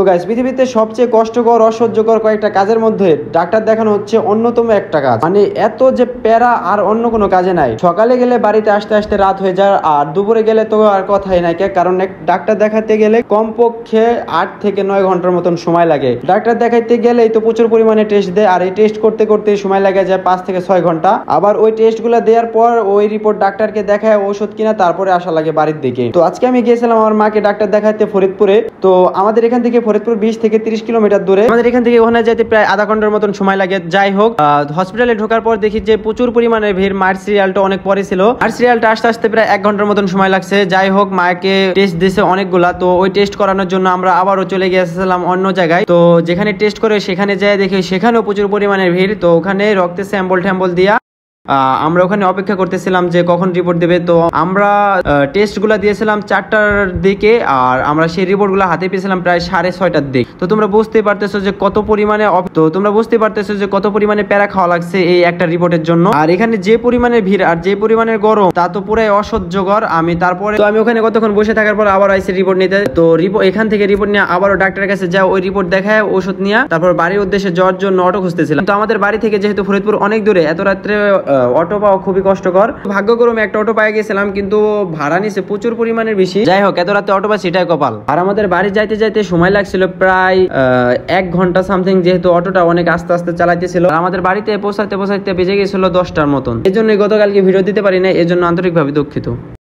তো গাইস, পৃথিবীতে সবচেয়ে কষ্টকর অসহ্যকর কয়েকটা কাজের মধ্যে ডাক্তার দেখানো হচ্ছে অন্যতম একটা কাজ। মানে এত যে প্যারা আর অন্য কোনো কাজে নাই। সকালে গেলে বাড়িতে আসতে আসতে রাত হয়ে যায়, আর দুপুরে গেলে তো আর কথাই নাই, কারণ ডাক্তার দেখাতে গেলে কমপক্ষে 8 থেকে 9 ঘন্টার মতন সময় লাগে। ডাক্তার দেখাইতে গেলেই তো প্রচুর পরিমাণে টেস্ট দেয়, আর এই টেস্ট করতে করতে সময় লাগে যায় 5 থেকে 6 ঘন্টা। আবার ওই টেস্ট গুলা দেওয়ার পর ওই রিপোর্ট ডাক্তারকে দেখায় ওষুধ কিনা তারপরে আসা লাগে বাড়ির দিকে। তো আজকে আমি গিয়েছিলাম আমার মাকে ডাক্তার দেখাতে ফরিদপুরে। তো আমাদের এখান থেকে ফরিদপুর 20 থেকে 30 কিলোমিটার দূরে। আমাদের এখান থেকে ওখানে যেতে প্রায় আধা ঘন্টার মতন সময় লাগে। যাই হোক, হসপিটালে ঢোকার পর দেখি যে প্রচুর পরিমাণে ভিড়। মায়ের সিরিয়ালটা অনেক পরে ছিল, আর সিরিয়ালটা আসতে আসতে প্রায় 1 ঘন্টার মতন সময় লাগছে। যাই হোক, মাকে টেস্ট দিয়েছে অনেকগুলা। তো ওই টেস্ট করানোর জন্য আমরা আবারও চলে গিয়েছিলাম অন্য জায়গায়। তো যেখানে টেস্ট করে সেখানে যাই দেখি সেখানেও প্রচুর পরিমাণে ভিড়। তো ওখানে রক্তের স্যাম্পল ট্যাম্পল দিয়া আমরা ওখানে অপেক্ষা করতেছিলাম যে কখন রিপোর্ট দেবে। তো আমরা টেস্টগুলো দিয়েছিলাম 4টার দিকে, আর আমরা সেই রিপোর্টগুলো হাতে পেয়েছিলাম প্রায় 6:30টার দিকে। তো তোমরা বুঝতে পারতেছো যে কত পরিমাণে প্যারা খাওয়া লাগছে এই একটা রিপোর্টের জন্য। আর এখানে যে পরিমাণে ভিড় আর যে পরিমাণে গরম, তা তো পুরাই অসহ্যকর। আমি ওখানে কতক্ষণ বসে থাকার পর আবার আইসি রিপোর্ট নিতে। তো এখান থেকে রিপোর্ট নিয়ে আবারও ডাক্তারের কাছে যাও, ওই রিপোর্ট দেখায় ওষুধ নিয়ে তারপর বাড়ির উদ্দেশ্যে যাওয়ার জন্য অটো খুঁজতেছিলাম। তো আমাদের বাড়ি থেকে যেহেতু ফরিদপুর অনেক দূরে, এত রাত্রে অটো পাওয়া খুবই কষ্টকর। ভাগ্যক্রমে একটা অটো পাই গেছিলাম, কিন্তু ভাড়া নিছে প্রচুর পরিমাণের বেশি। যাই হোক, এত রাতে অটো পাই সেটাই কপাল। আর আমাদের বাড়ি যাইতে যাইতে সময় লাগছিল প্রায় 1 ঘন্টা সামথিং, যেহেতু অটোটা অনেক আস্তে আস্তে চালাইতেছিল। আমাদের বাড়িতে পৌঁছাইতে বেজে গেছিল 10টার মতন। এই জন্যই গতকালকে ভিডিও দিতে পারি না, এর জন্য আন্তরিকভাবে দুঃখিত।